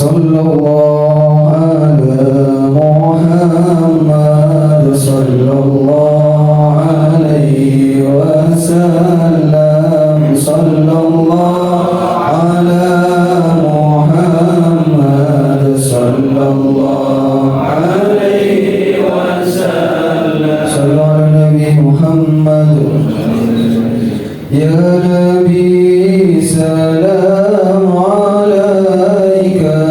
Sallallahu ala Muhammad, sallallahu alaihi wasallam, sallallahu ala Muhammad, sallallahu alaihi wasallam, sallallahu ala Nabi Muhammad. Ya Nabi salam alaika,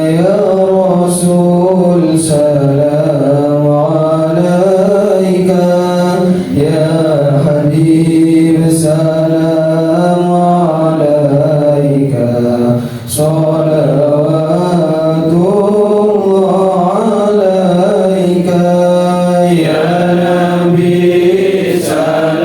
ya Rasul salam alaika, ya Habib salam alaika, salawatullah alaika, ya Nabi salam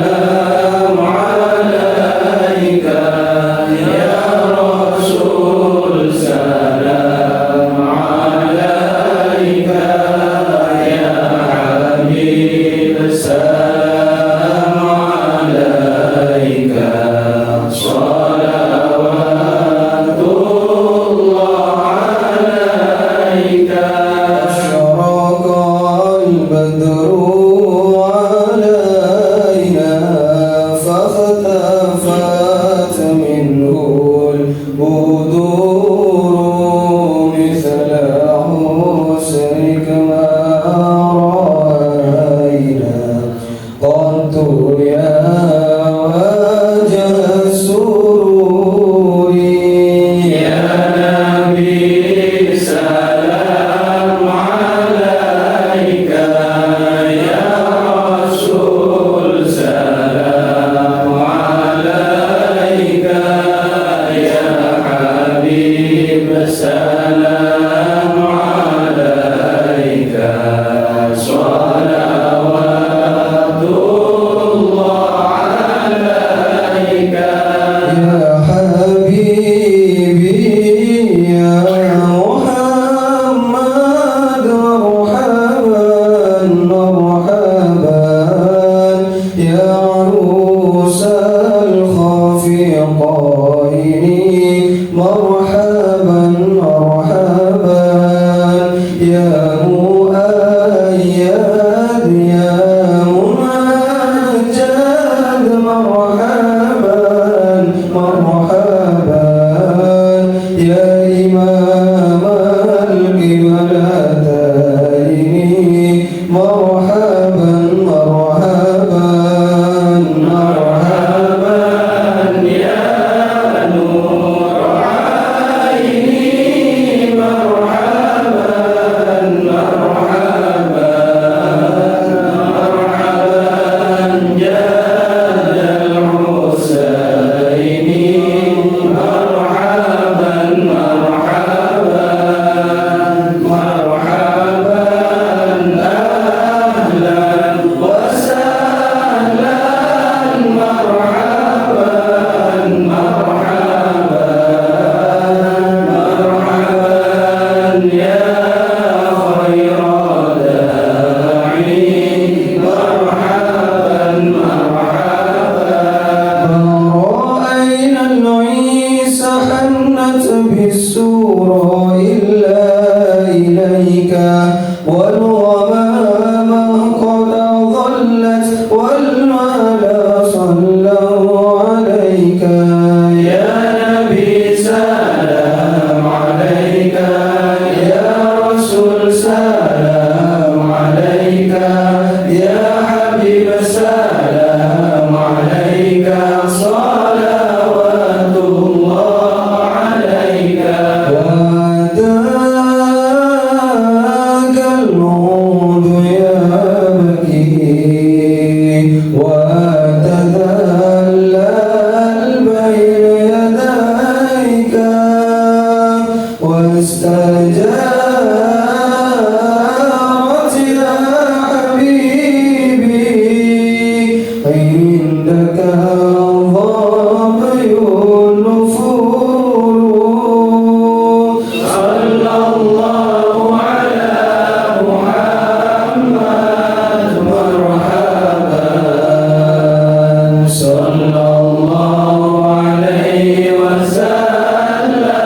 sallallahu alaihi wasallam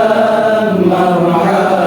marhaban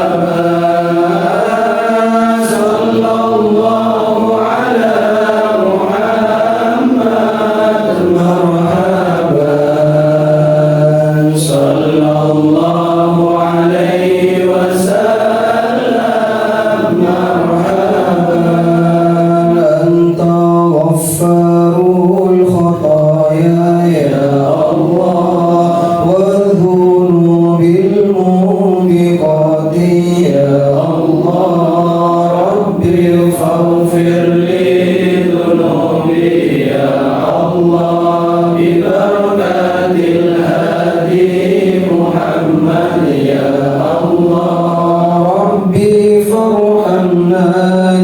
الخطايا يا الله والذنوب الموبقات يا الله ربي فاغفر لي ذنوبي يا الله ببركة الهادي محمد يا الله ربي فارحمنا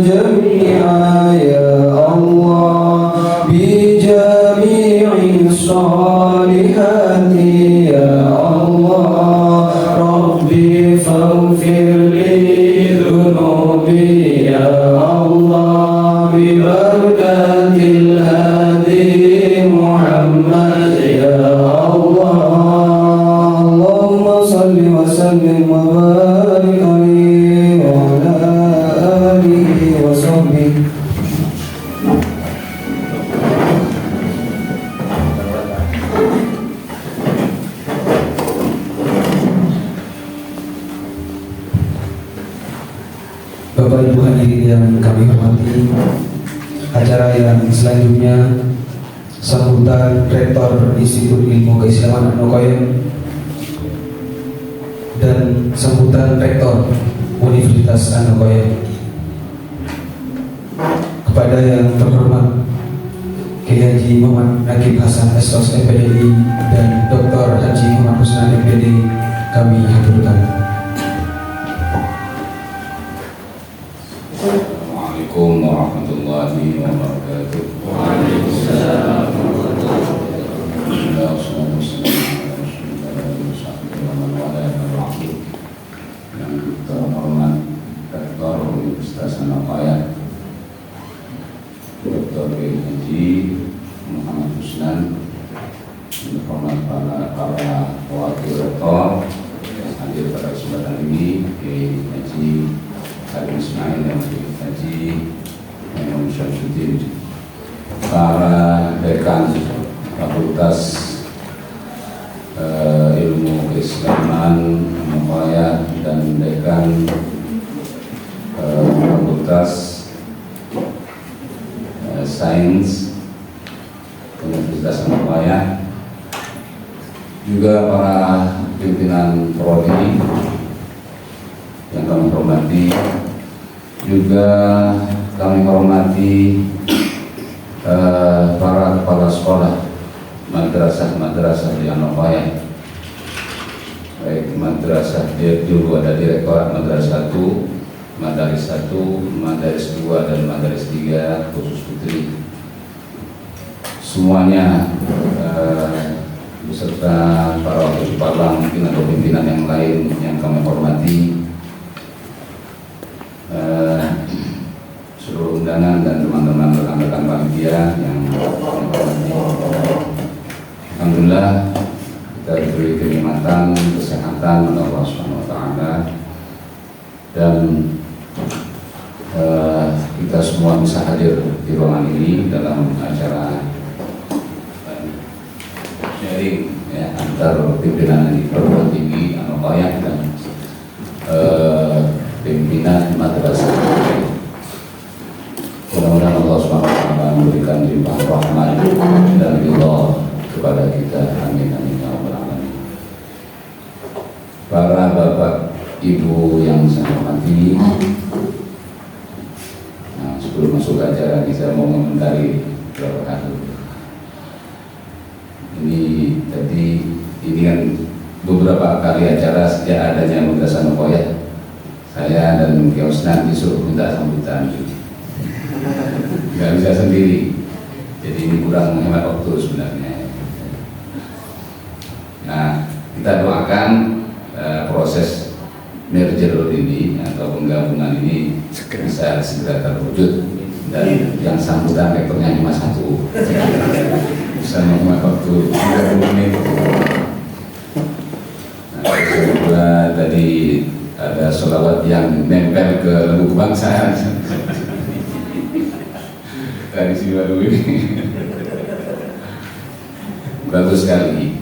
جميعا يا الله بجميع الصالحات يا الله ربي فاغفر لي ذنوبي يا الله ببركة الهادي محمد يا الله اللهم صل وسلم وبارك عليه وعلى آله وصحبه. Bapak Ibu hadirin yang kami hormati, acara yang selanjutnya sambutan Rektor Institut Ilmu Keislaman An-Nuqayyim dan sambutan Rektor Universitas An-Nuqayyim. Kepada yang terhormat Kiai Haji Muhammad Nakib Hasan SOS MPDI dan Dr. Haji Muhammad Husnan MPD kami haturkan. Assalamualaikum warahmatullahi wabarakatuh. Waalaikumsalam yang terhormat Rektor Universitas An-Nuqayyim Dr. Haji Muhammad Husnan, yang terhormat para wakil rektor yang hadir pada kesempatan ini, Kiai Haji Haji Ismail dan Haji Imam Syamsuddin, para dekan Fakultas Ilmu Keislaman An-Nuqayyim dan dekan Fakultas Sains Universitas An-Nuqayyim, juga para pimpinan prodi yang kami hormati, juga kami hormati para kepala sekolah madrasah di An-Nuqayyim, baik madrasah dulu ada Direktorat Madrasah 1, Madaris 1, Madaris 2 dan Madaris 3 khusus putri. Semuanya beserta para wakil kepala mungkin atau pimpinan yang lain yang kami hormati, seluruh undangan dan teman-teman rekan-rekan panitia yang kami hormati. Alhamdulillah kita diberi kenikmatan kesehatan oleh Allah Subhanahu wa taala dan kita semua bisa hadir di ruangan ini dalam acara sharing ya, antar pimpinan di perguruan tinggi An-Nuqayyim dan pimpinan madrasah. Mudah-mudahan Allah SWT memberikan limpahan rahmat dan ridha kepada kita. Amin amin ya rabbal alamin. Para bapak ibu yang saya hormati, sebelum masuk ke acara ini saya mau mengomentari beberapa hal. Ini kan beberapa kali acara sejak adanya Madrasah An-Nuqayyim, saya dan Kiai Husnan disuruh minta sambutan, nggak bisa sendiri, jadi ini kurang hemat waktu sebenarnya. Nah, kita doakan proses merger ini atau penggabungan ini bisa segera terwujud dan yang sambutan rektornya cuma satu, bisa menghemat waktu 30 menit. Nah, tadi ada sholawat yang nempel ke lagu kebangsaan dari sini baru ini bagus sekali.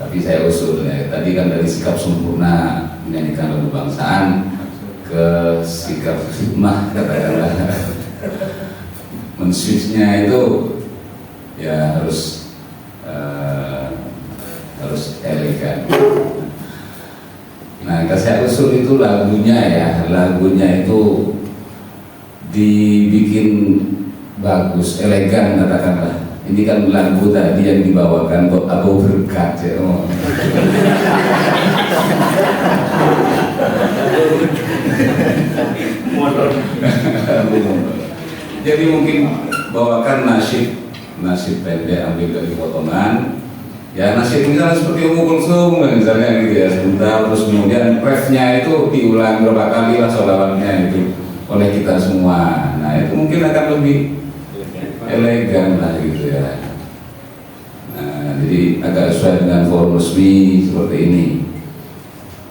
Tapi saya usul ya, tadi kan dari sikap sempurna menyanyikan lagu kebangsaan ke sikap hikmah katakanlah men-switch-nya itu ya harus elegan. Nah, kasih usul itu lagunya itu dibikin bagus, elegan katakanlah. Ini kan lagu tadi yang dibawakan kok Abu Berkat ya. Oh. Jadi mungkin bawakan nasib pendek ambil dari potongan. Ya nasib misalnya seperti Ummu Kulsum misalnya gitu ya, sebentar terus kemudian refnya itu diulang berapa kali lah sholawatnya itu oleh kita semua. Nah itu mungkin akan lebih elegan lah gitu ya. Nah, jadi agak sesuai dengan forum resmi seperti ini.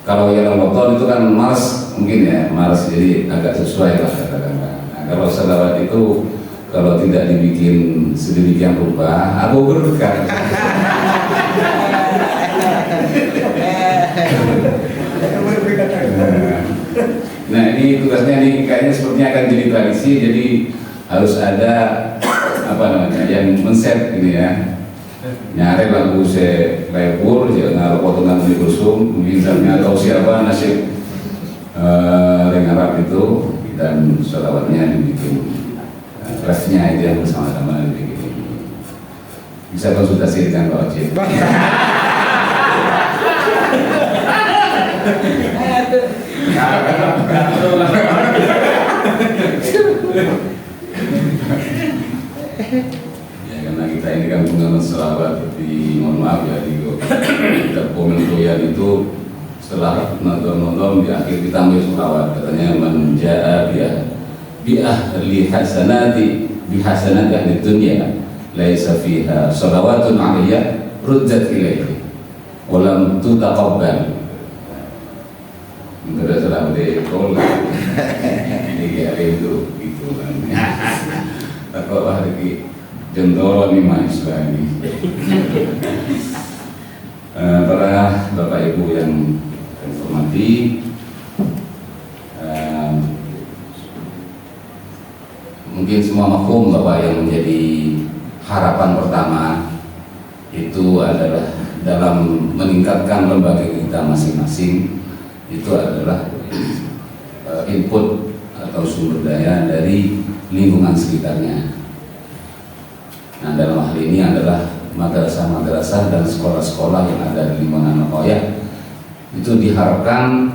Kalau yang Ramadan itu kan Mars mungkin ya, Mars jadi agak sesuai lah katakanlah. Nah, kalau sholawat itu kalau tidak dibikin sedemikian rupa, aku berkat. Nah ini tugasnya nih kayaknya sepertinya akan jadi tradisi, jadi harus ada apa namanya yang men-set ini ya, nyari lagu Lebur, jangan potongan Ummu Kulsum, misalnya atau siapa nasib Ring Arab itu, dan sholawatnya dibikin refnya itu yang bersama-sama dibikin. Bisa konsultasi dengan Pak Ojek. Ya karena kita ini kan pengamat selawat, mohon maaf ya di komentoyan itu setelah nonton di akhir kita ambil selawat, katanya menjaa ahli hasanati bihasanati ahli dunya laisa fiha shalawatun aliyah ruddat ilaihi walam tutaqabbal. Itu adalah salah dari kol. Ini ada itu gitu kan. Takut lah lagi jendol nih manis lagi. Para bapak ibu yang hormati, mungkin semua mafhum bahwa yang menjadi harapan pertama itu adalah dalam meningkatkan lembaga kita masing-masing itu adalah input atau sumber daya dari lingkungan sekitarnya. Nah dalam hal ini adalah madrasah-madrasah dan sekolah-sekolah yang ada di lingkungan Al-Qoyah itu diharapkan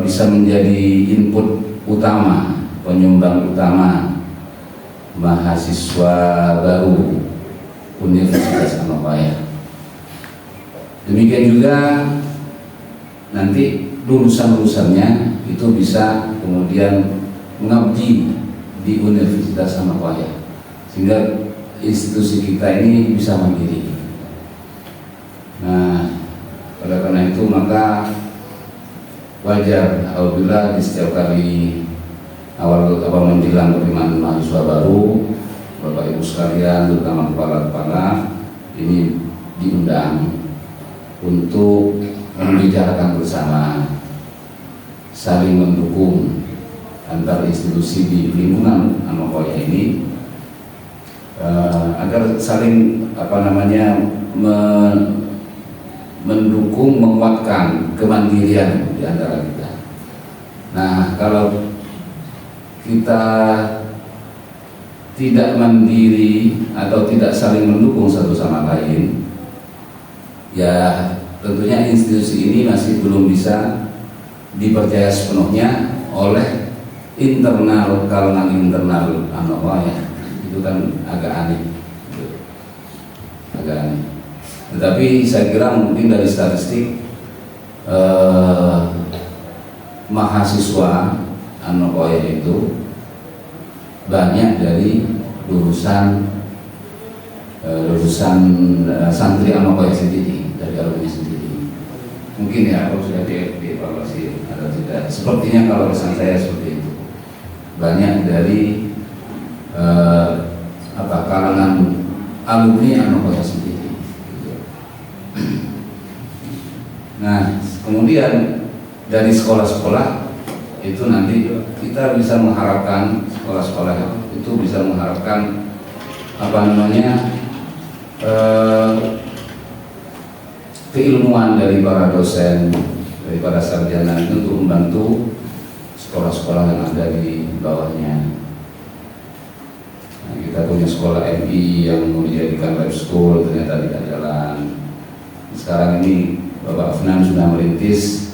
bisa menjadi input utama, penyumbang utama mahasiswa baru Universitas Al-Qoyah. Demikian juga nanti lulusan-lulusannya itu bisa kemudian mengabdi di Universitas Al-Qoyah sehingga institusi kita ini bisa mandiri. Nah, oleh karena itu maka wajar apabila di setiap kali awal menjelang penerimaan mahasiswa baru, Bapak Ibu sekalian, terutama kepala-kepala ini diundang untuk membicarakan bersama, saling mendukung antar institusi di lingkungan Al-Qoyah ini agar saling mendukung, menguatkan kemandirian di antara kita. Nah, kalau kita tidak mandiri atau tidak saling mendukung satu sama lain, ya tentunya institusi ini masih belum bisa dipercaya sepenuhnya oleh kalangan internal Al-Qoyah. Itu kan agak aneh. Tetapi saya kira mungkin dari statistik mahasiswa Al-Qoyah itu banyak dari lulusan santri Al-Qoyah sendiri, dari alumni sendiri. Mungkin ya harus sudah dievaluasi atau tidak. Sepertinya kalau kesan saya seperti itu. Banyak dari kalangan alumni Al-Qoyah sendiri. Nah, kemudian dari sekolah-sekolah itu nanti kita bisa mengharapkan sekolah-sekolah itu bisa mengharapkan keilmuan dari para dosen, dari para sarjana itu untuk membantu sekolah-sekolah yang ada di bawahnya. Nah, kita punya sekolah MI yang mau dijadikan lab school, ternyata tidak jalan. Sekarang ini Bapak Afnan sudah merintis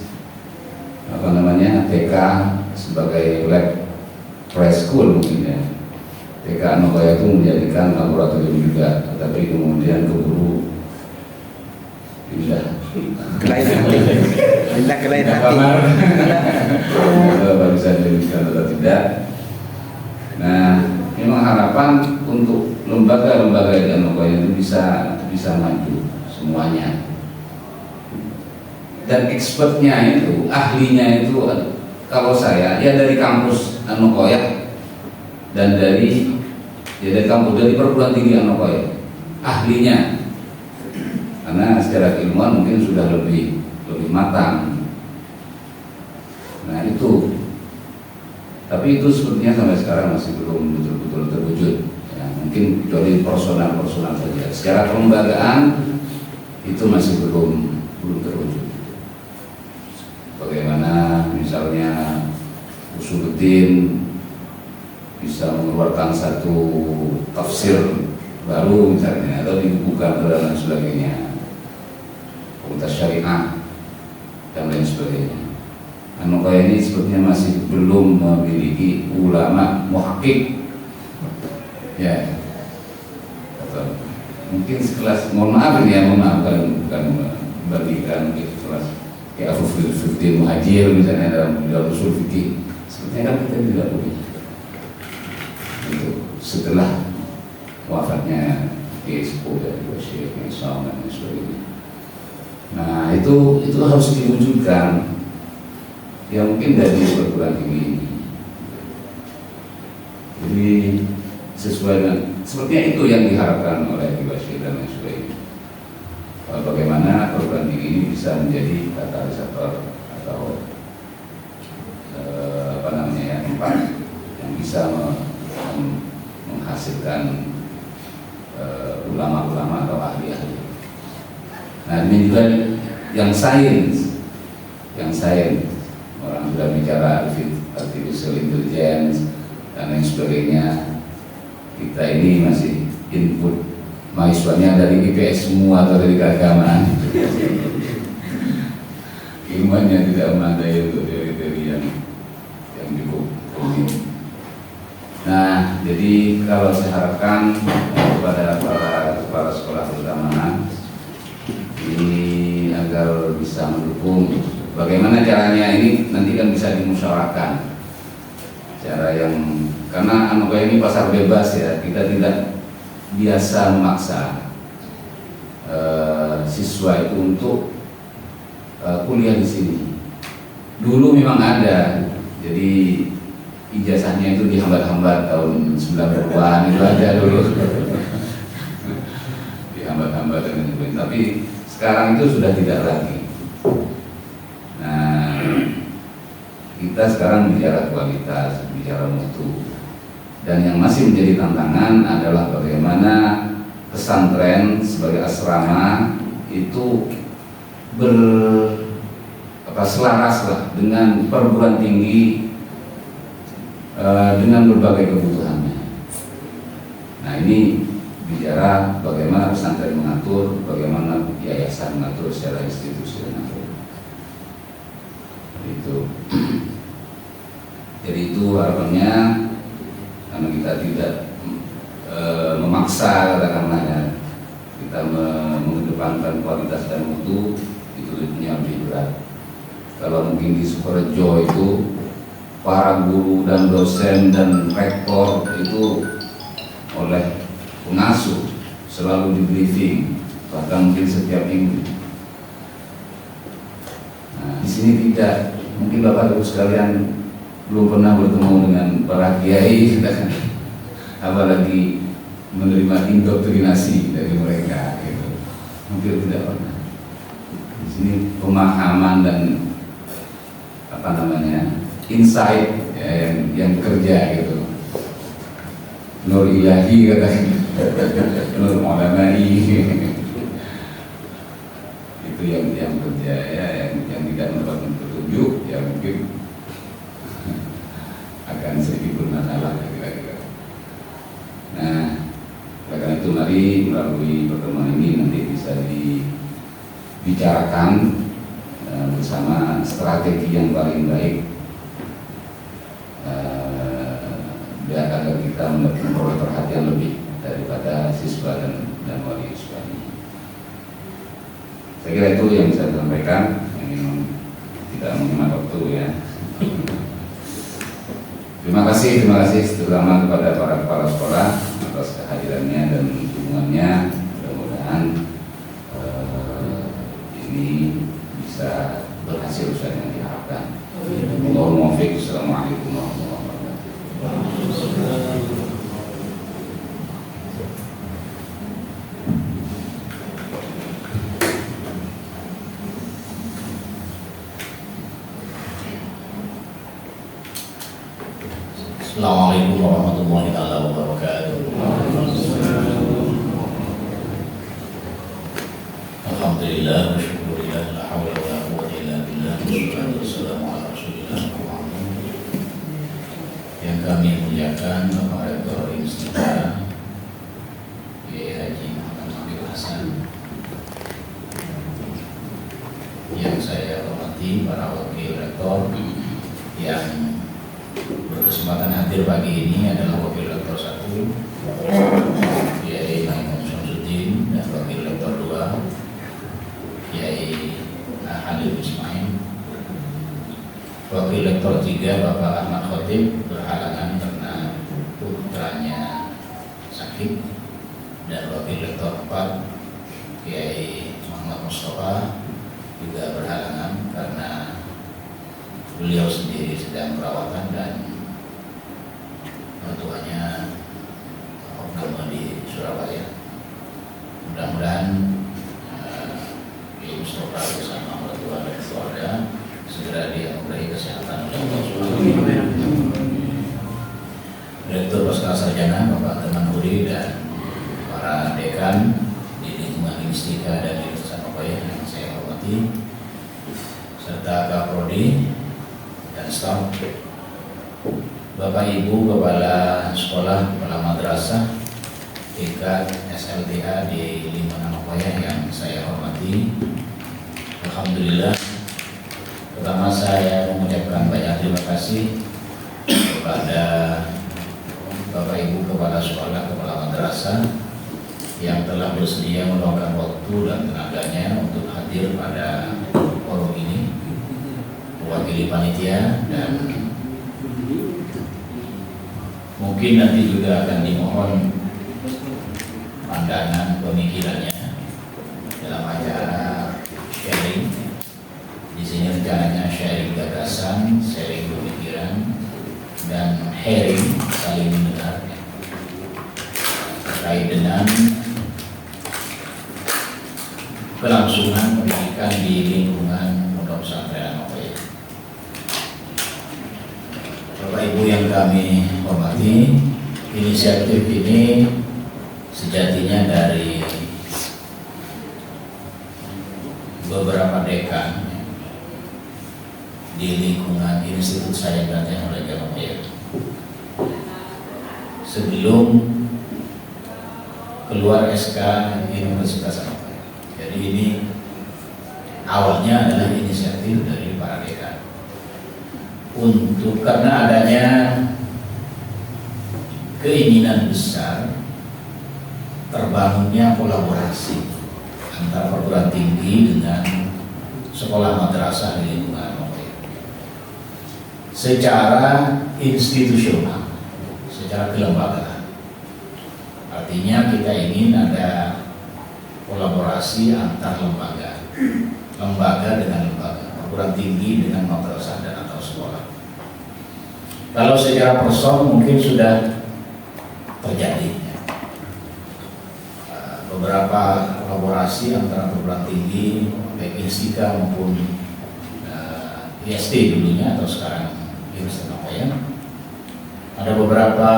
TK sebagai lab preschool mungkin ya. TK Anokoya itu menjadikan laboratorium juga, tetapi kemudian keburu pindah ke lain hati. Pindah ke lain hati. Bapak bisa dilanjutkan atau tidak. Nah, memang harapan untuk lembaga-lembaga di Anokoya itu bisa maju semuanya. Dan expertnya itu, ahlinya itu, kalau saya ya dari kampus Anokoya dan dari perguruan tinggi Anokoya, ahlinya, karena secara keilmuan mungkin sudah lebih matang. Nah itu, tapi itu sepertinya sampai sekarang masih belum betul-betul terwujud. Ya, mungkin kecuali personal saja. Secara kelembagaan itu masih belum terwujud. Bagaimana misalnya Usuluddin bisa mengeluarkan satu tafsir baru misalnya, atau dibuka dan lain sebagainya, Fakultas Syariah dan lain sebagainya. Anokoya ini sepertinya masih belum memiliki ulama muhakkik, ya, atau mungkin sekelas, mohon maaf bukan membagikan kelas kayak Abu Fiddin Muhajir misalnya dalam usul fikih, sepertinya kan kita tidak punya. Itu setelah wafatnya Kiespo dari Syekh Islam dan sebagainya. Nah itu harus diwujudkan. Ya mungkin dari perguruan tinggi ini. Jadi sesuai dengan sepertinya itu yang diharapkan oleh Bashir dan lain sebagainya. Bagaimana perguruan tinggi ini bisa menjadi katalisator atau tempat yang bisa menghasilkan ulama-ulama atau ahli-ahli. Nah ini juga yang sains, orang sudah bicara artificial intelligence dan lain sebagainya. Kita ini masih input mahasiswanya dari IPS semua atau dari keagamaan. Ilmunya tidak memadai untuk teori-teori yang cukup rumit. Nah, jadi kalau saya harapkan kepada para kepala sekolah terutama ini agar bisa mendukung. Bagaimana caranya ini nanti kan bisa dimusyawarahkan. Cara yang karena Anokoya ini pasar bebas ya, kita tidak biasa memaksa siswa itu untuk kuliah di sini. Dulu memang ada, jadi ijazahnya itu dihambat-hambat tahun 90-an itu ada dulu. Dihambat-hambat dan sebagainya. Tapi sekarang itu sudah tidak lagi. Nah, kita sekarang bicara kualitas, bicara mutu. Dan yang masih menjadi tantangan adalah bagaimana pesantren sebagai asrama itu selaras dengan perguruan tinggi dengan berbagai kebutuhannya. Nah ini bicara bagaimana pesantren mengatur, bagaimana yayasan mengatur secara institusional. Itu. Jadi itu harapannya, karena kita tidak memaksa katakanlah, kita mengedepankan kualitas dan mutu, itu punya lebih berat. Kalau mungkin di Sukorejo itu para guru dan dosen dan rektor itu oleh pengasuh selalu di briefing, bahkan mungkin setiap minggu. Nah, di sini tidak, mungkin Bapak Ibu sekalian belum pernah bertemu dengan para kiai, apalagi menerima indoktrinasi dari mereka, gitu. Mungkin tidak pernah. Di sini pemahaman dan insight ya, yang bekerja gitu. Nur ilahi katanya, nur maulana itu yang kerja ya, yang tidak mendapatkan petunjuk ya mungkin akan sedikit bermasalah kira-kira. Nah, karena itu mari melalui pertemuan ini nanti bisa dibicarakan bersama strategi yang paling baik agar kita memperoleh perhatian lebih daripada siswa dan wali siswa. Saya kira itu yang bisa saya sampaikan, yang tidak menghemat waktu ya. Terima kasih terutama kepada para kepala sekolah atas kehadirannya dan dukungannya. Mudah-mudahan ini bisa berhasil sesuai yang diharapkan. Allahumma muwaffiq. Assalamualaikum warahmatullahi wabarakatuh. Assalamualaikum warahmatullahi wabarakatuh. Alhamdulillah wa syukurillah, la hawla wa la quwwata illa billah, wassalatu wassalamu ala rasulillah Muhammad. Yang kami muliakan Bapak Rektor Institut Kiai Haji Muhammad Nabil Hasan, yang saya hormati para wakil rektor yang berkesempatan hadir pagi ini adalah Wakil Rektor 1 Kiai Maimun Syamsuddin dan Wakil Rektor 2 Kiai Halil Ismail. Wakil Rektor 3 Bapak Ahmad Khotib berhalangan karena putranya sakit, dan Wakil Rektor 4 Kiai Muhammad Mustafa juga berhalangan karena beliau sendiri sedang perawatan dan mertuanya opname di Surabaya. Mudah-mudahan Ibu Mustafa bersama mertua dan keluarga segera dianugerahi kesehatan oleh Allah Subhanahu. Direktur Pasca Sarjana Bapak Teman Huri dan para dekan di lingkungan Unistika dan Universitas Papaya yang saya hormati, serta Kaprodi dan staf, Bapak Ibu Kepala Sekolah, Kepala Madrasah, TK, SLTA di lingkungan Papaya yang saya hormati. Alhamdulillah, pertama saya mengucapkan banyak terima kasih kepada Bapak Ibu Kepala Sekolah, Kepala Madrasah yang telah bersedia meluangkan waktu dan tenaganya untuk hadir pada forum ini, mewakili panitia, dan mungkin nanti juga akan dimohon pandangan pemikirannya dalam acara sharing. Di sini rencananya sharing gagasan, sharing pemikiran, dan sharing saling mendengar terkait dengan kelangsungan pendidikan di lingkungan Pondok Pesantren Papaya. Bapak Ibu yang kami hormati, inisiatif ini sejatinya dari beberapa dekan di lingkungan Institut Sains dan Teknologi Papaya sebelum keluar SK Universitas Papaya. Jadi ini awalnya adalah inisiatif dari para dekan untuk, karena adanya keinginan besar terbangunnya kolaborasi antara perguruan tinggi dengan sekolah madrasah di lingkungan Papaya secara institusional, secara kelembagaan. Artinya kita ingin ada kolaborasi antar lembaga, lembaga dengan lembaga, perguruan tinggi dengan madrasah dan atau sekolah. Kalau secara person mungkin sudah terjadi beberapa kolaborasi antara perguruan tinggi baik Instika maupun IST dulunya atau sekarang Universitas. Ada beberapa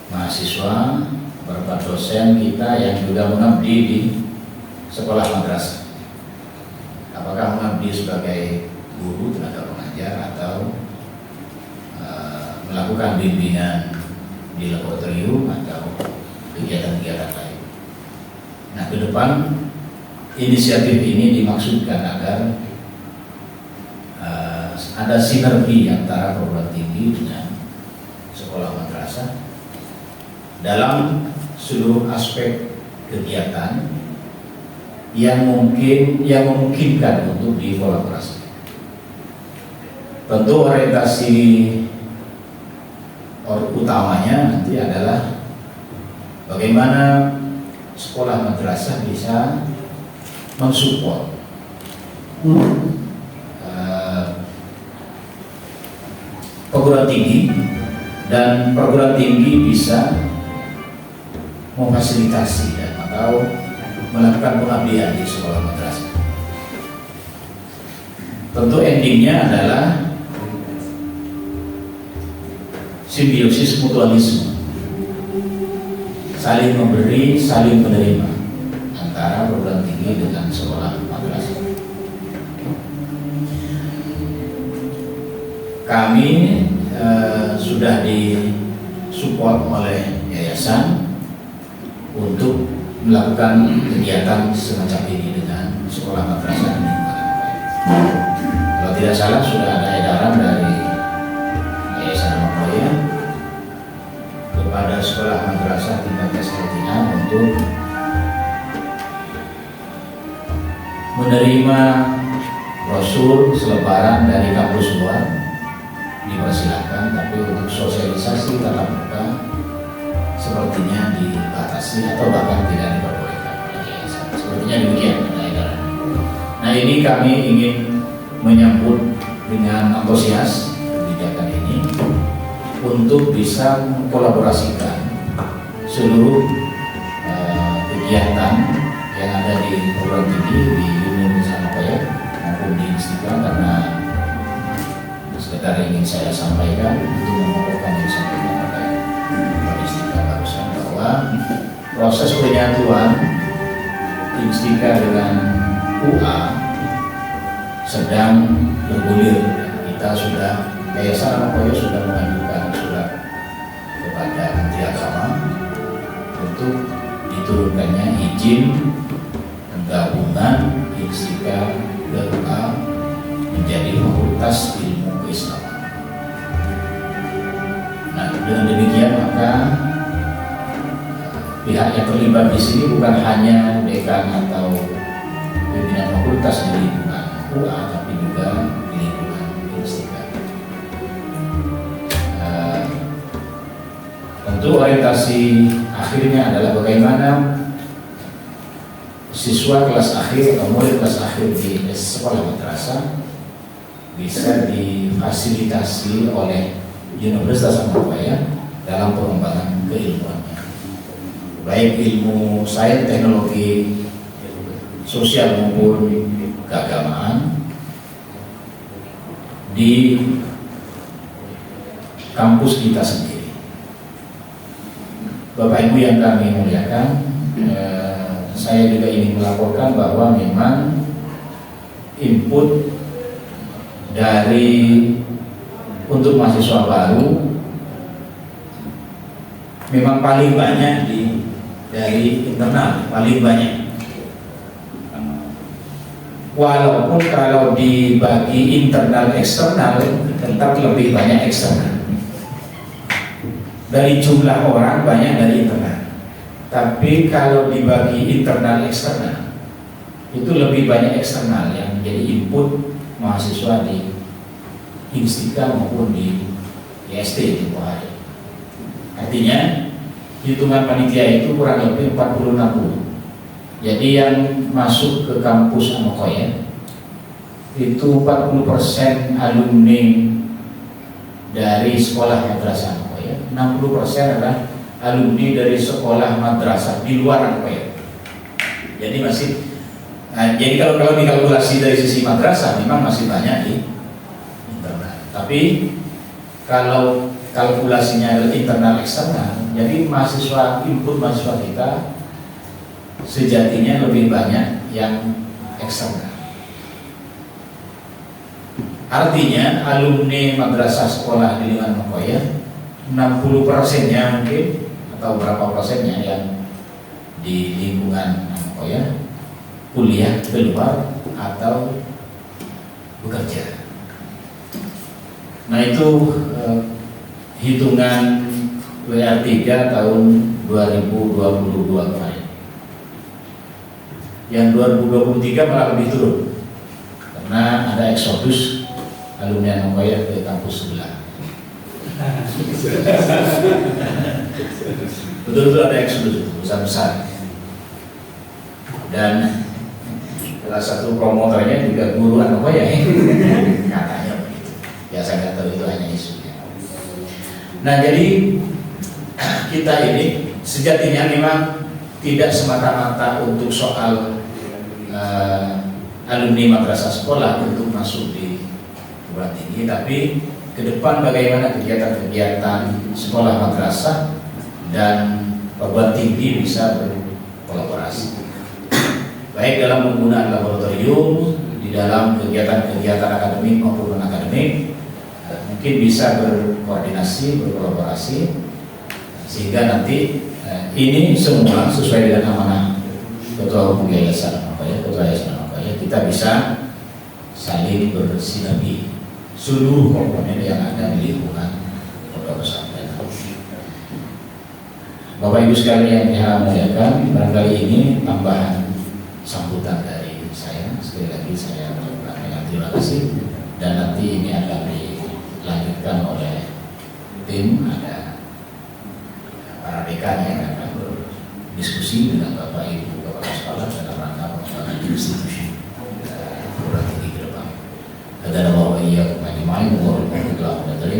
mahasiswa, beberapa dosen kita yang juga mengabdi di sekolah madrasah. Apakah mengabdi sebagai guru, tenaga pengajar, atau melakukan bimbingan di laboratorium atau kegiatan-kegiatan lain. Nah, ke depan inisiatif ini dimaksudkan agar ada sinergi antara perguruan tinggi dengan sekolah madrasah dalam seluruh aspek kegiatan yang memungkinkan untuk dikolaborasi. Tentu orientasi utamanya nanti adalah bagaimana sekolah madrasah bisa mensupport perguruan tinggi, dan perguruan tinggi bisa memfasilitasi dan atau melakukan pengabdian di sekolah madrasah. Tentu endingnya adalah simbiosis mutualisme, saling memberi, saling menerima antara perguruan tinggi dengan sekolah madrasah. Kami sudah disupport oleh yayasan untuk melakukan kegiatan semacam ini dengan sekolah madrasah. Kalau tidak salah sudah ada edaran dari Yayasan Amakoya kepada sekolah madrasah tingkat ST3 untuk menerima brosur selebaran dari kampus luar. Dipersilakan, tapi untuk sosialisasi tatap muka sepertinya dibatasi atau bahkan tidak diperbolehkan oleh yayasan. Sepertinya demikian edaran. Nah, ini kami ingin menyambut dengan antusias kebijakan ini untuk bisa mengkolaborasikan seluruh kegiatan yang ada di perguruan tinggi di Universitas Amakoya maupun di Istiqlal, karena sekedar ingin saya sampaikan untuk mengumpulkan yang disampaikan oleh Pak Istiqlal barusan, bahwa proses penyatuan Istiqlal dengan UA sedang bergulir. Kita sudah, Yayasan Amakoya sudah mengajukan surat kepada Menteri Agama untuk diturunkannya izin penggabungan Istiqlal ke UA menjadi fakultas ilmu keislaman. Nah, dengan demikian maka pihak yang terlibat di sini bukan hanya dekan atau pimpinan fakultas di lingkungan UA, tapi juga di lingkungan Istiqlal. Tentu orientasi akhirnya adalah bagaimana siswa kelas akhir atau murid kelas akhir di sekolah madrasah bisa difasilitasi oleh Universitas Amakoya dalam pengembangan keilmuannya, baik ilmu sains, teknologi, sosial maupun keagamaan di kampus kita sendiri. Bapak Ibu yang kami muliakan, saya juga ingin melaporkan bahwa memang input dari untuk mahasiswa baru memang paling banyak dari internal, paling banyak. Walaupun kalau dibagi internal eksternal tetap lebih banyak eksternal. Dari jumlah orang banyak dari internal. Tapi kalau dibagi internal eksternal itu lebih banyak eksternal yang menjadi input mahasiswa di Istiqlal maupun di IST di Pohari. Artinya hitungan panitia itu kurang lebih 40-60. Jadi yang masuk ke kampus Amakoya itu 40% alumni dari sekolah madrasah Amakoya, 60% adalah alumni dari sekolah madrasah di luar Amakoya. Jadi jadi kalau dikalkulasi dari sisi madrasah memang masih banyak di internal. Tapi kalau kalkulasinya adalah internal eksternal, jadi mahasiswa, input mahasiswa kita sejatinya lebih banyak yang eksternal. Artinya alumni madrasah sekolah di lingkungan Makoya 60%-nya mungkin atau berapa persennya yang di lingkungan Makoya kuliah keluar atau bekerja. Nah itu hitungan WR3 tahun 2022 kemarin. Yang 2023 malah lebih turun karena ada eksodus alumni Makoya ke kampus sebelah. Betul-betul ada eksodus besar-besar. Dan salah satu promotornya juga guru Makoya katanya begitu. Ya saya nggak tahu itu hanya isunya. Nah jadi kita ini sejatinya memang tidak semata-mata untuk soal alumni madrasah sekolah untuk masuk di perguruan tinggi, tapi ke depan bagaimana kegiatan-kegiatan sekolah madrasah dan perguruan tinggi bisa berkolaborasi, baik dalam penggunaan laboratorium, di dalam kegiatan-kegiatan akademik maupun non-akademik, mungkin bisa berkoordinasi, berkolaborasi, sehingga nanti ini semua sesuai dengan amanah Ketua Umum Yayasan Makoya, Ketua Yayasan Makoya, kita bisa saling bersinergi seluruh komponen yang ada di lingkungan pondok pesantren. Bapak Ibu sekalian yang muliakan, barangkali ini tambahan sambutan dari saya. Sekali lagi saya mengucapkan terima kasih, dan nanti ini akan dilanjutkan oleh tim, ada para dekan yang akan berdiskusi dengan Bapak Ibu Kepala Sekolah dalam rangka pengembangan institusi perguruan tinggi ke depan. Assalamualaikum warahmatullahi wabarakatuh.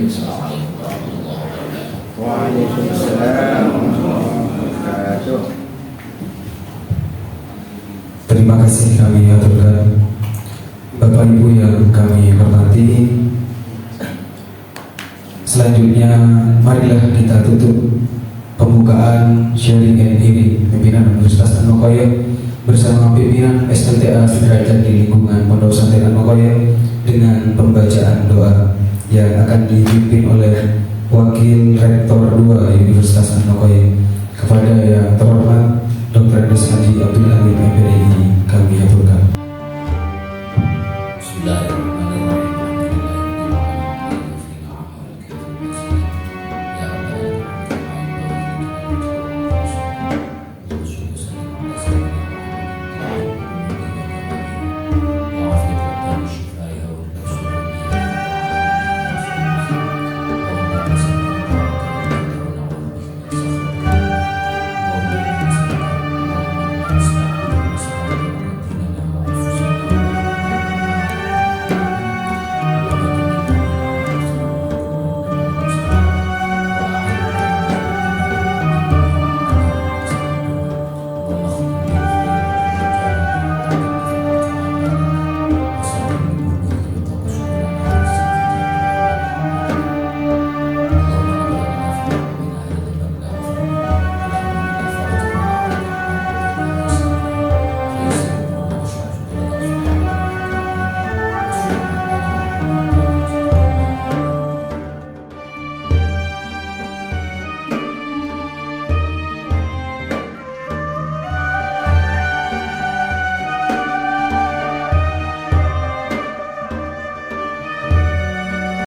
Waalaikumsalam warahmatullahi wabarakatuh. Terima kasih kami aturkan. Bapak Ibu yang kami hormati, selanjutnya marilah kita tutup pembukaan sharing and hearing pimpinan Universitas Makoya bersama pimpinan SLTA sederajat di lingkungan Pondok Pesantren Makoya dengan pembacaan doa yang akan dipimpin oleh Wakil Rektor 2 Universitas Makoya. Kepada yang terhormat Dr. Andes Haji Abdul Hamid MPDI kami aturkan. Bismillahirrahmanirrahim.